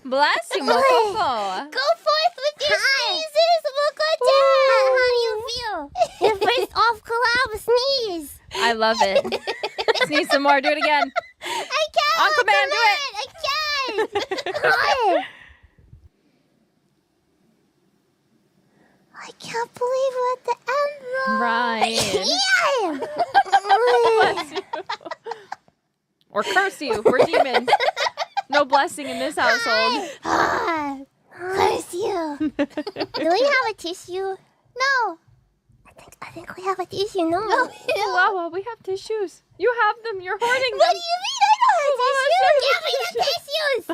Bless you, Mococo. Go forth with your sneezes, Mococo. How do you feel? Your first off-collab sneeze. I love it. Sneeze some more. Do it again. I can't. On command, do it. I can't. I can't believe we're at the end, though. Ryan. Or curse you. We're demons. No blessing in this household. Curse you. Do we have a tissue? No. I think we have a tissue. No. Fuwawa, we have tissues. You have them. You're hoarding them. What do you mean I don't have tissues? Give me the tissues.